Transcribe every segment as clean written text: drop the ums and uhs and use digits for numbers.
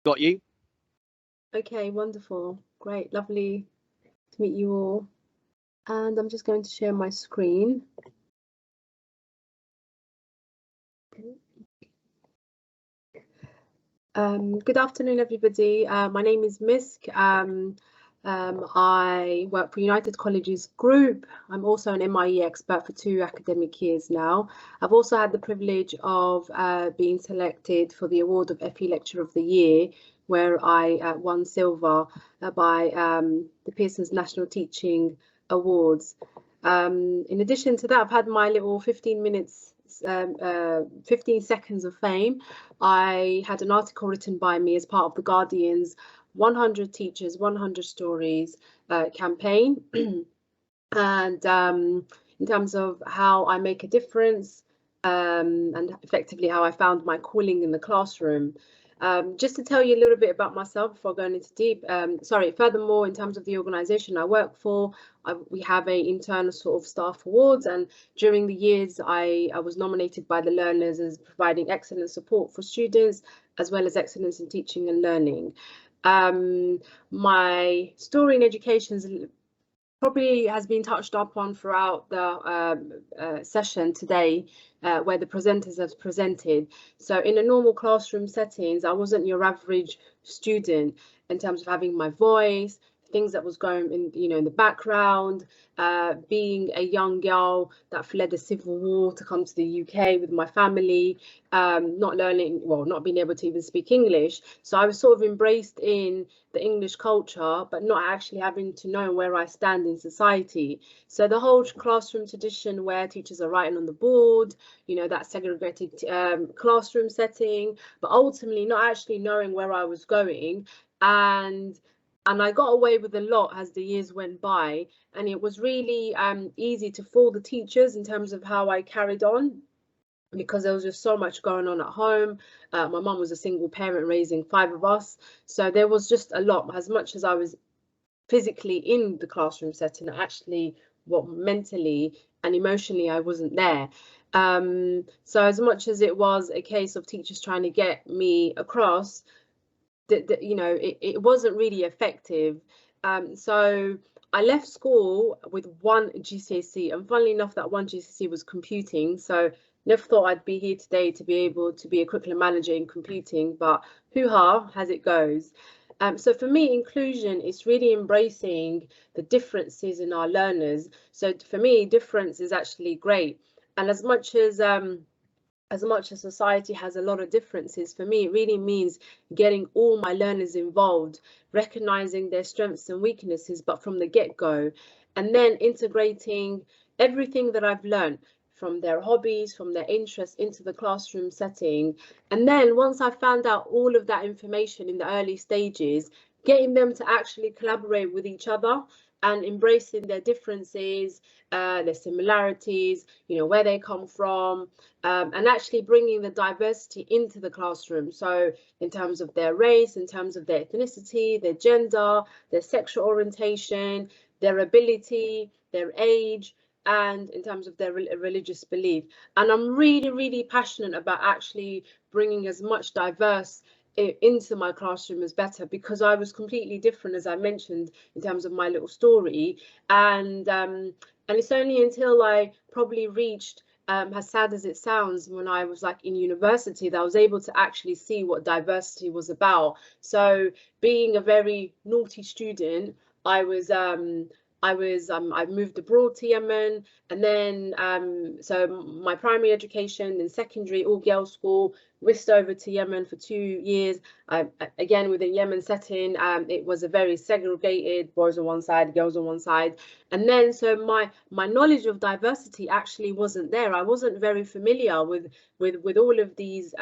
Got you? Okay, wonderful. Great, lovely to meet you all. And I'm just going to share my screen. Good afternoon, everybody. My name is Misk. I work for United Colleges Group. I'm also an MIEE expert for 2 academic years now. I've also had the privilege of being selected for the award of FE Lecturer of the Year, where I won silver by the Pearson's National Teaching Awards. In addition to that, I've had my little 15 seconds of fame. I had an article written by me as part of the Guardian's 100 Teachers, 100 Stories campaign. And in terms of how I make a difference and effectively how I found my calling in the classroom. Just to tell you a little bit about myself before going into furthermore, in terms of the organisation I work for, we have an internal sort of staff awards, and during the years I was nominated by the learners as providing excellent support for students, as well as excellence in teaching and learning. My story in education probably has been touched upon throughout the session today, where the presenters have presented. So in a normal classroom settings, I wasn't your average student in terms of having my voice, things that was going in, in the background, being a young girl that fled the civil war to come to the UK with my family, not being able to even speak English. So I was sort of embraced in the English culture, but not actually having to know where I stand in society. So the whole classroom tradition where teachers are writing on the board, that segregated classroom setting, but ultimately not actually knowing where I was going. And I got away with a lot as the years went by, and it was really easy to fool the teachers in terms of how I carried on, because there was just so much going on at home. My mum was a single parent raising 5 of us, so there was just a lot. As much as I was physically in the classroom setting, actually mentally and emotionally I wasn't there. So as much as it was a case of teachers trying to get me across, it wasn't really effective. So I left school with 1 GCSE, and funnily enough, that 1 GCSE was computing. So never thought I'd be here today to be able to be a curriculum manager in computing, but hoo-ha, as it goes. So for me, inclusion is really embracing the differences in our learners. So for me, difference is actually great. And as much as society has a lot of differences, for me, it really means getting all my learners involved, recognizing their strengths and weaknesses, but from the get-go, and then integrating everything that I've learned from their hobbies, from their interests into the classroom setting. And then once I found out all of that information in the early stages, getting them to actually collaborate with each other and embracing their differences, their similarities, where they come from, and actually bringing the diversity into the classroom. So in terms of their race, in terms of their ethnicity, their gender, their sexual orientation, their ability, their age, and in terms of their religious belief. And I'm really, really passionate about actually bringing as much diverse into my classroom as better, because I was completely different, as I mentioned, in terms of my little story. And it's only until I probably reached, as sad as it sounds, when I was like in university, that I was able to actually see what diversity was about. So being a very naughty student, I moved abroad to Yemen, and then so my primary education and secondary all girls school, whisked over to Yemen for 2 years. Again, within Yemen setting, it was a very segregated, boys on one side, girls on one side. And then so my knowledge of diversity actually wasn't there. I wasn't very familiar with all of these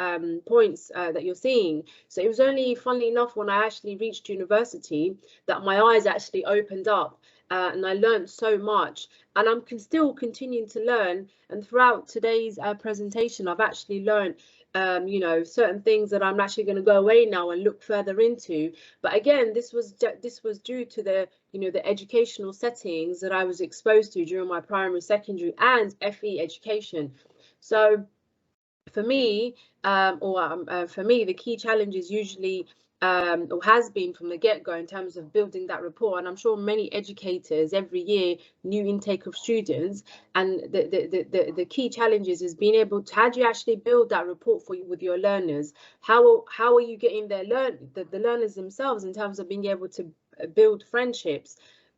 points that you're seeing. So it was only, funnily enough, when I actually reached university that my eyes actually opened up. And I learned so much, and I'm still continuing to learn. And throughout today's presentation, I've actually learned certain things that I'm actually going to go away now and look further into. But again, this was due to the the educational settings that I was exposed to during my primary, secondary, and FE education. So for me, the key challenge is usually or has been from the get-go in terms of building that rapport. And I'm sure many educators every year, new intake of students, and the key challenges is being able to, how do you actually build that rapport with your learners? How are you getting the learners themselves in terms of being able to build friendships?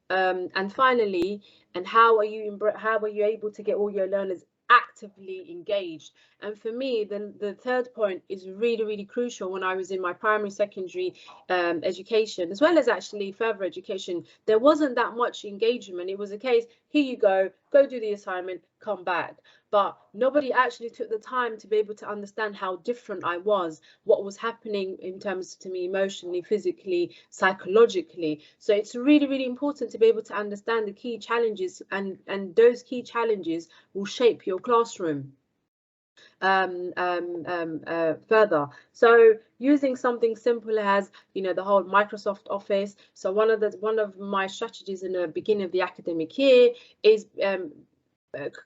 And finally, and how are you able to get all your learners actively engaged? And for me, the third point is really crucial. When I was in my primary, secondary education, as well as actually further education, there wasn't that much engagement. It was a case, here you go do the assignment, come back. But nobody actually took the time to be able to understand how different I was, what was happening in terms to me emotionally, physically, psychologically. So it's really important to be able to understand the key challenges, and those key challenges will shape your classroom further. So using something simple as, you know, the whole Microsoft Office. So one of my strategies in the beginning of the academic year is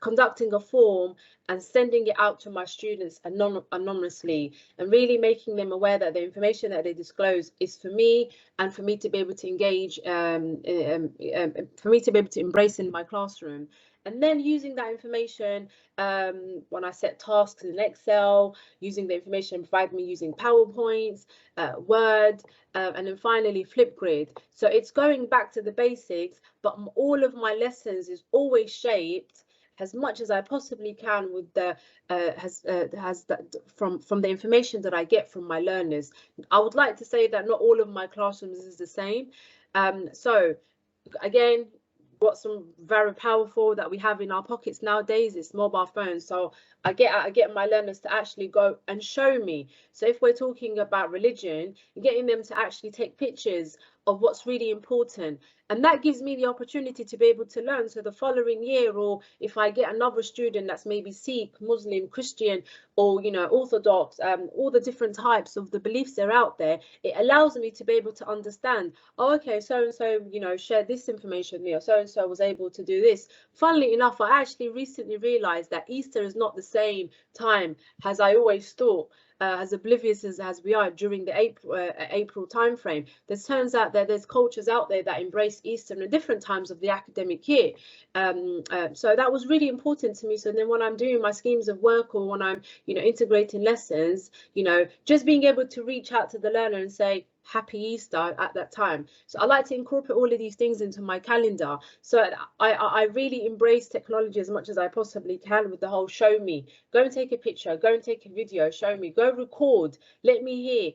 conducting a form and sending it out to my students anonymously, and really making them aware that the information that they disclose is for me, and for me to be able to engage, for me to be able to embrace in my classroom. And then using that information when I set tasks in Excel, using the information provided me using PowerPoints, Word, and then finally Flipgrid. So it's going back to the basics, but all of my lessons is always shaped as much as I possibly can with the from the information that I get from my learners. I would like to say that not all of my classrooms is the same. So again, what's some very powerful that we have in our pockets nowadays is mobile phones. So I get my learners to actually go and show me. So if we're talking about religion, getting them to actually take pictures of what's really important, and that gives me the opportunity to be able to learn. So the following year, or if I get another student that's maybe Sikh, Muslim, Christian, or, you know, Orthodox, all the different types of the beliefs that are out there, it allows me to be able to understand, oh, okay, so and so, you know, shared this information here, so and so was able to do this. Funnily enough, I actually recently realized that Easter is not the same time as I always thought. As oblivious as we are during the April timeframe, there turns out that there's cultures out there that embrace Easter at different times of the academic year. So that was really important to me. So then when I'm doing my schemes of work, or when I'm, you know, integrating lessons, you know, just being able to reach out to the learner and say, Happy Easter at that time. So I like to incorporate all of these things into my calendar. So I really embrace technology as much as I possibly can with the whole show me. Go and take a picture, go and take a video, show me, go record, let me hear.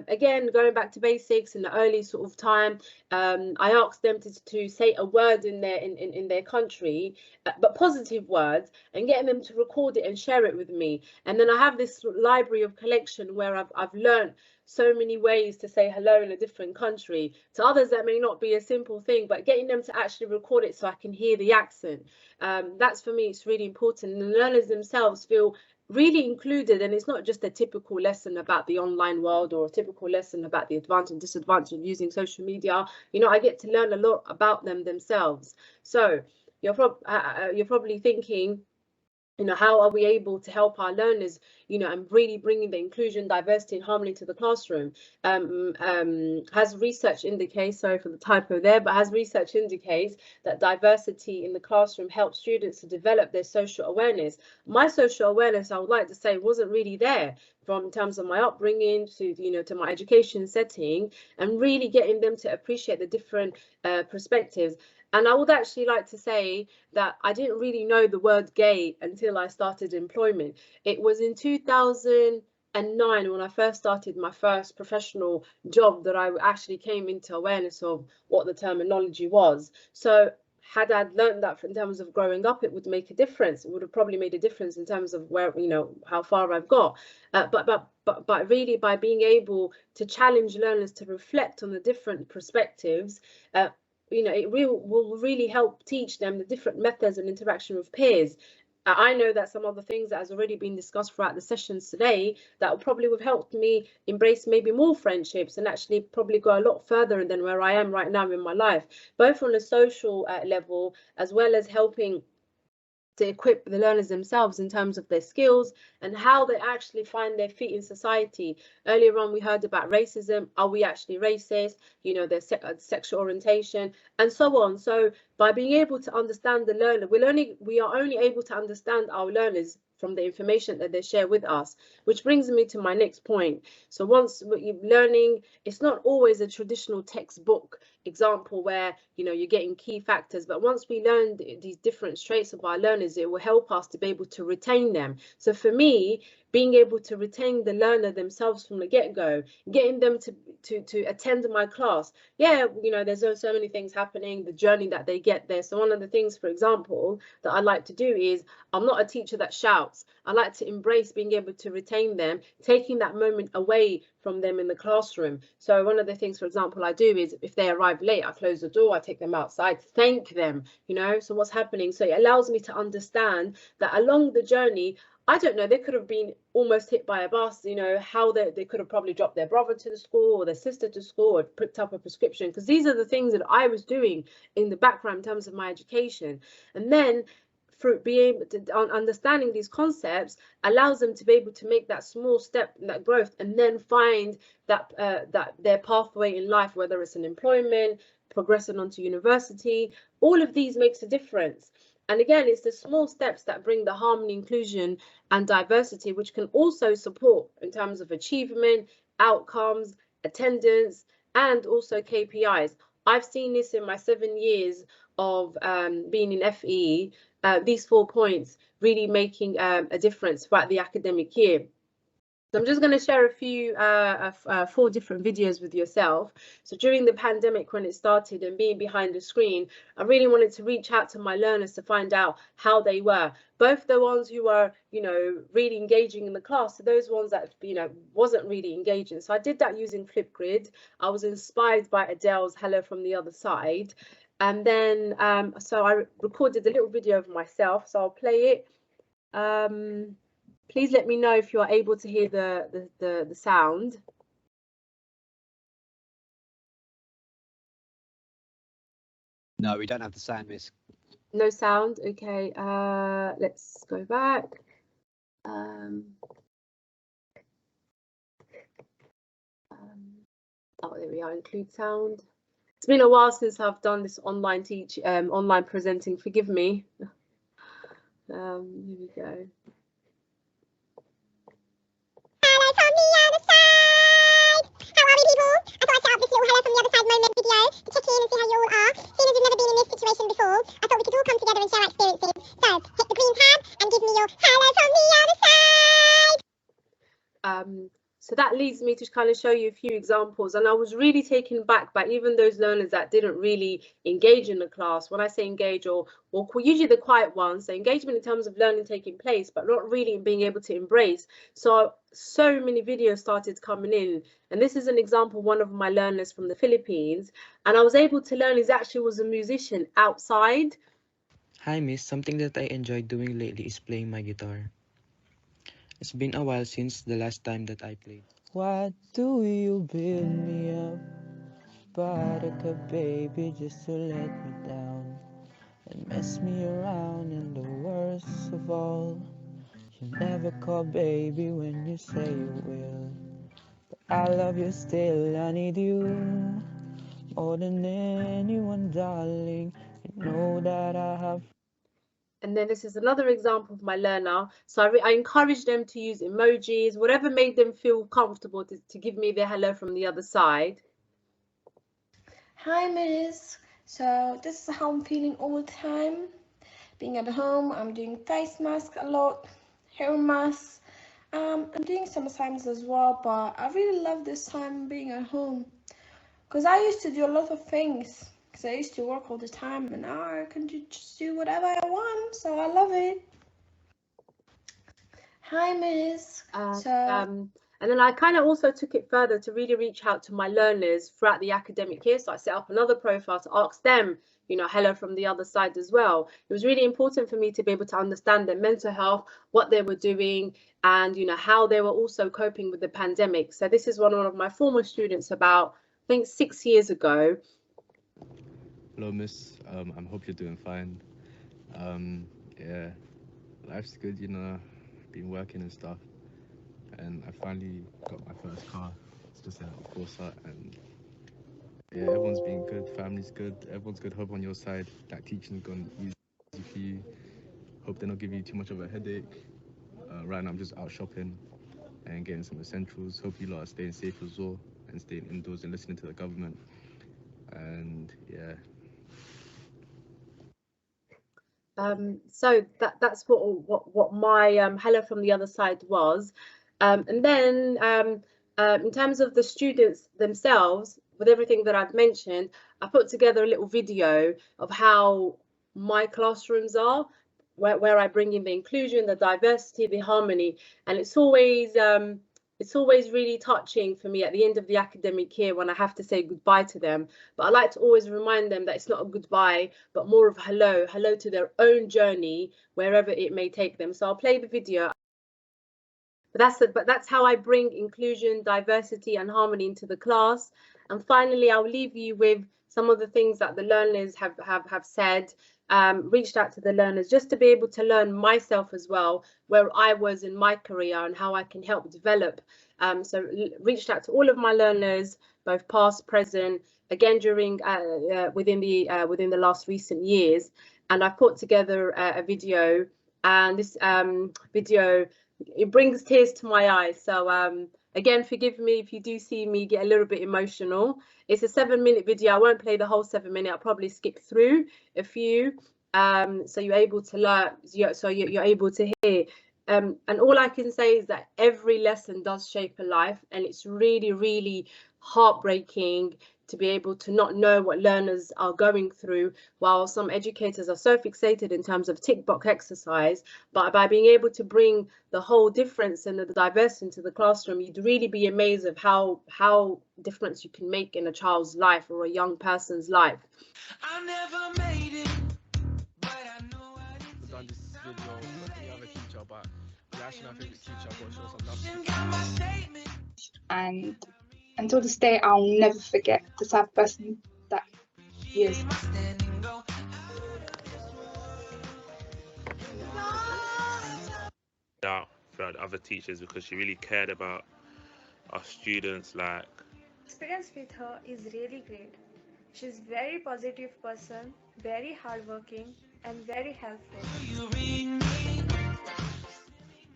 Again, going back to basics in the early sort of time, I asked them to say a word in their country, but positive words, and getting them to record it and share it with me. And then I have this library of collection where I've learned so many ways to say hello in a different country. To others, that may not be a simple thing, but getting them to actually record it so I can hear the accent. That's, for me, it's really important. And the learners themselves feel really included, and it's not just a typical lesson about the online world, or a typical lesson about the advantage and disadvantage of using social media. You know, I get to learn a lot about them themselves. So you're probably thinking, you know, how are we able to help our learners, you know, and really bringing the inclusion, diversity and harmony to the classroom? Has research indicates, sorry for the typo there, but has research indicates that diversity in the classroom helps students to develop their social awareness. My social awareness, I would like to say, wasn't really there from in terms of my upbringing to, you know, to my education setting, and really getting them to appreciate the different perspectives. And I would actually like to say that I didn't really know the word gay until I started employment. It was in 2009 when I first started my first professional job that I actually came into awareness of what the terminology was. So had I learned that in terms of growing up, it would make a difference. It would have probably made a difference in terms of where, you know, how far I've got. But really, by being able to challenge learners to reflect on the different perspectives, you know, it will really help teach them the different methods and interaction with peers. I know that some of the things that has already been discussed throughout the sessions today that probably would have helped me embrace maybe more friendships, and actually probably go a lot further than where I am right now in my life, both on a social level, as well as helping to equip the learners themselves in terms of their skills and how they actually find their feet in society. Earlier on, we heard about racism. Are we actually racist? You know, their sexual orientation and so on. So by being able to understand the learner, we are only able to understand our learners from the information that they share with us, which brings me to my next point. So once you're learning, it's not always a traditional textbook example where, you know, you're getting key factors, but once we learn these different traits of our learners, it will help us to be able to retain them. So for me, being able to retain the learner themselves from the get-go, getting them to attend my class. Yeah, you know, there's so many things happening, the journey that they get there. So one of the things, for example, that I like to do is, I'm not a teacher that shouts. I like to embrace being able to retain them, taking that moment away from them in the classroom. So one of the things, for example, I do is if they arrive late, I close the door, I take them outside, thank them, you know, so what's happening? So it allows me to understand that along the journey, I don't know, they could have been almost hit by a bus, you know, how they could have probably dropped their brother to the school or their sister to school or picked up a prescription, because these are the things that I was doing in the background in terms of my education. And then through being able to understanding these concepts allows them to be able to make that small step in that growth and then find that that their pathway in life, whether it's an employment, progressing onto university, all of these makes a difference. And again, it's the small steps that bring the harmony, inclusion and diversity, which can also support in terms of achievement, outcomes, attendance, and also KPIs. I've seen this in my 7 years of being in FE, these 4 points really making a difference throughout the academic year. So I'm just going to share a few 4 different videos with yourself. So during the pandemic, when it started and being behind the screen, I really wanted to reach out to my learners to find out how they were, both the ones who were, you know, really engaging in the class, so those ones that, you know, wasn't really engaging. So I did that using Flipgrid. I was inspired by Adele's Hello from the Other Side. And then so I recorded a little video of myself, so I'll play it. Please let me know if you are able to hear the sound. No, we don't have the sound, Miss. No sound. Okay. Let's go back. Oh, there we are. Include sound. It's been a while since I've done this online online presenting. Forgive me. Here we go. Hello from the other side. How are we, people? I thought I'd set up this little hello from the other side moment video to check in and see how you all are. Seeing as we've never been in this situation before, I thought we could all come together and share our experiences. So hit the green tab and give me your hello from the other side. So that leads me to kind of show you a few examples, and I was really taken back by even those learners that didn't really engage in the class. When I say engage, or usually the quiet ones, so engagement in terms of learning taking place, but not really being able to embrace. So many videos started coming in, and this is an example, one of my learners from the Philippines, and I was able to learn he actually was a musician outside. Hi, Miss. Something that I enjoyed doing lately is playing my guitar. It's been a while since the last time that I played. Why do you build me up, buttercup baby, just to let me down and mess me around? And the worst of all, you never call baby when you say you will. But I love you still, I need you more than anyone, darling. You know that I have. And then this is another example of my learner. So I encourage them to use emojis, whatever made them feel comfortable to give me their hello from the other side. Hi, Miss. So this is how I'm feeling all the time. Being at home, I'm doing face masks a lot, hair masks. I'm doing some assignments as well, but I really love this time being at home. Because I used to do a lot of things. Because I used to work all the time, and now I can just do whatever I want, so I love it. Hi, Miss. And then I kind of also took it further to really reach out to my learners throughout the academic year. So I set up another profile to ask them, you know, hello from the other side as well. It was really important for me to be able to understand their mental health, what they were doing, and, you know, how they were also coping with the pandemic. So this is one of my former students about, I think, 6 years ago. Hello, Miss. I hope you're doing fine. Yeah, Life's good, you know, been working and stuff, and I finally got my first car. It's just a Corsa, and yeah, everyone's been good, family's good, everyone's good. Hope on your side that teaching's gone easy for you. Hope they don't give you too much of a headache. Right now I'm just out shopping and getting some essentials. Hope you lot are staying safe as well and staying indoors and listening to the government. And yeah. So that's what my hello from the other side was, and then in terms of the students themselves, with everything that I've mentioned, I put together a little video of how my classrooms are, where I bring in the inclusion, the diversity, the harmony, and it's always really touching for me at the end of the academic year when I have to say goodbye to them. But I like to always remind them that it's not a goodbye, but more of hello to their own journey, wherever it may take them. So I'll play the video. But that's how I bring inclusion, diversity, and harmony into the class. And finally, I'll leave you with some of the things that the learners have said. Reached out to the learners just to be able to learn myself as well, where I was in my career and how I can help develop. So reached out to all of my learners, both past, present, again during within the last recent years, and I've put together a video, and this video, it brings tears to my eyes. So again, forgive me if you do see me get a little bit emotional. It's a 7-minute video. I won't play the whole 7 minute. I'll probably skip through a few, so you're able to learn, so you're able to hear. And all I can say is that every lesson does shape a life, and it's really, really heartbreaking to be able to not know what learners are going through, while some educators are so fixated in terms of tick box exercise. But by being able to bring the whole difference and the diversity into the classroom, you'd really be amazed of how difference you can make in a child's life or a young person's life. I never made it, but I know I I've done this video for any other teacher, but you're actually my favorite teacher. I've got to show some love to you. got my statement. And until this day, I'll never forget the type of person that he is. My standing go. Out throughout the other teachers because she really cared about our students. Like, experience with her is really great. She's very positive person, very hardworking, and very helpful.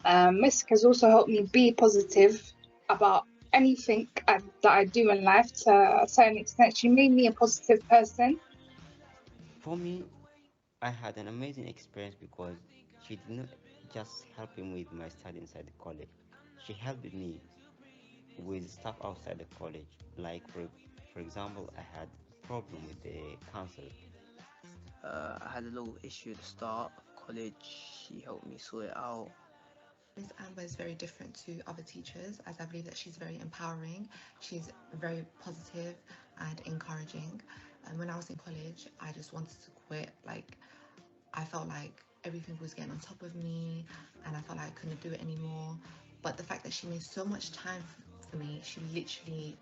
Misk has also helped me be positive about anything that I do in life to a certain extent. She made me a positive person. For me, I had an amazing experience because she did not just help me with my study inside the college. She helped me with stuff outside the college. Like for example, I had a problem with the council. I had a little issue at the start of college. She helped me sort it out. Ms. Amber is very different to other teachers, as I believe that she's very empowering. She's very positive and encouraging. And when I was in college, I just wanted to quit. Like, I felt like everything was getting on top of me, and I felt like I couldn't do it anymore. But the fact that she made so much time for me, she literally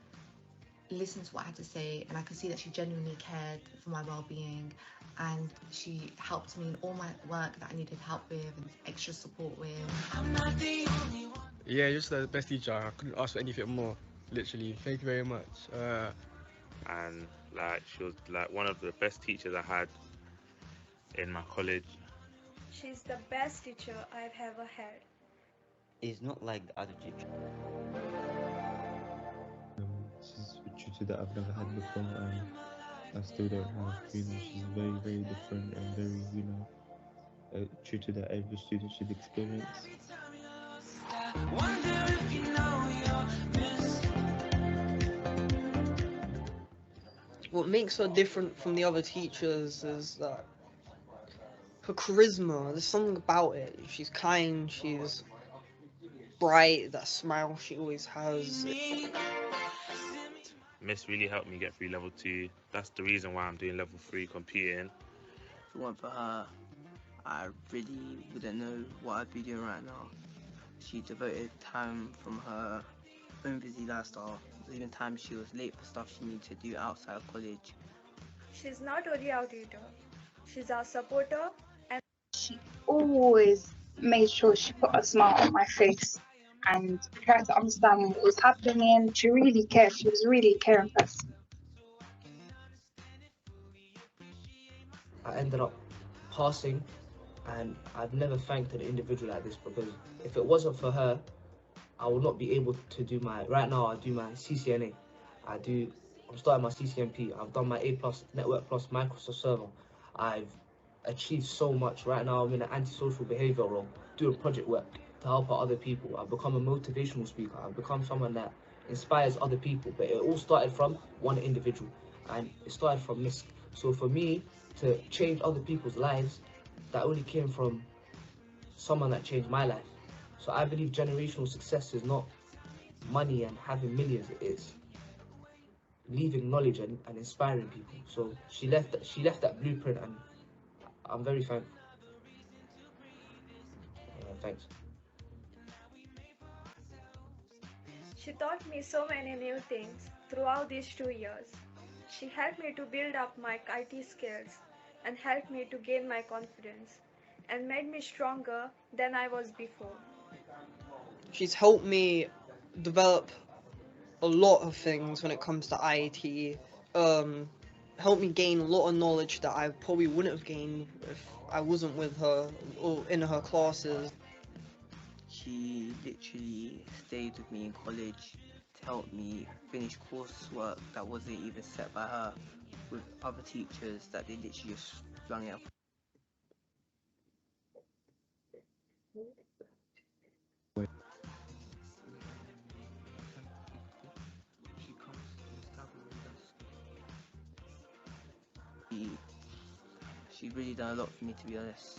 listened to what I had to say, and I could see that she genuinely cared for my well-being, and she helped me in all my work that I needed help with and extra support with. I'm not the only one. Yeah, you're just the best teacher. I couldn't ask for anything more. Literally, thank you very much. and like, she was like one of the best teachers I had in my college. She's the best teacher I've ever had. It's not like the other teacher. She's a tutor that I've never had before, and I still don't have. You know, she's very, very different and very, you know, a tutor that every student should experience. What makes her different from the other teachers is that her charisma. There's something about it. She's kind, she's bright, that smile she always has. Miss really helped me get through level 2. That's the reason why I'm doing level 3 computing. If it weren't for her, I really wouldn't know what I'd be doing right now. She devoted time from her own busy lifestyle, even times she was late for stuff she needed to do outside of college. She's not only our tutor, she's our supporter, and She always made sure she put a smile on my face and tried to understand what was happening. She really cared. She was really a caring person. I ended up passing, and I've never thanked an individual like this, because if it wasn't for her, I would not be able to do right now I do my CCNA. I'm starting my CCNP. I've done my A+ Network Plus Microsoft Server. I've achieved so much. Right now I'm in an antisocial behavior role, doing project work to help out other people. I've become a motivational speaker. I've become someone that inspires other people. But it all started from one individual, and it started from Misk. So for me to change other people's lives, that only came from someone that changed my life. So I believe generational success is not money and having millions. It's leaving knowledge and inspiring people. So she left that blueprint, and I'm very thankful. Thanks. She taught me so many new things throughout these 2 years. She helped me to build up my IT skills and helped me to gain my confidence and made me stronger than I was before. She's helped me develop a lot of things when it comes to IT. Helped me gain a lot of knowledge that I probably wouldn't have gained if I wasn't with her or in her classes. She literally stayed with me in college to help me finish coursework that wasn't even set by her, with other teachers that they literally just flung it up. She really done a lot for me, to be honest.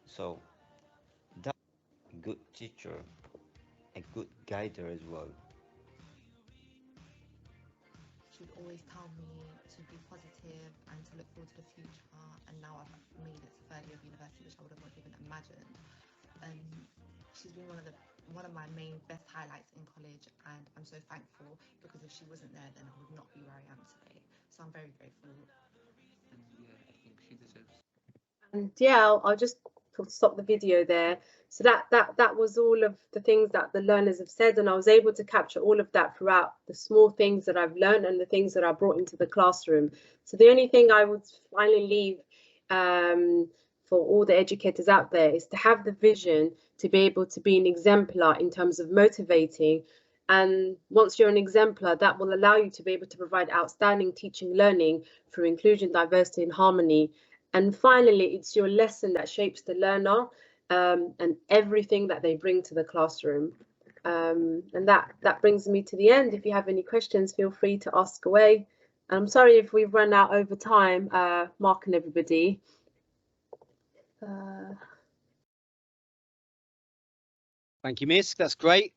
So, that good teacher, a good guider as well. She'd always tell me to be positive and to look forward to the future, and now I've made it to third year of university, which I would have not even imagined. She's been one of my main best highlights in college, and I'm so thankful, because if she wasn't there, then I would not be where I am today. So I'm very grateful. Yeah, I think she deserves. And yeah, I'll just stop the video there. So that was all of the things that the learners have said, and I was able to capture all of that throughout the small things that I've learned and the things that I brought into the classroom. So the only thing I would finally leave for all the educators out there is to have the vision to be able to be an exemplar in terms of motivating. And once you're an exemplar, that will allow you to be able to provide outstanding teaching learning through inclusion, diversity, and harmony. And finally, it's your lesson that shapes the learner and everything that they bring to the classroom. And that brings me to the end. If you have any questions, feel free to ask away. I'm sorry if we've run out over time, Mark and everybody. Thank you, Misk. That's great.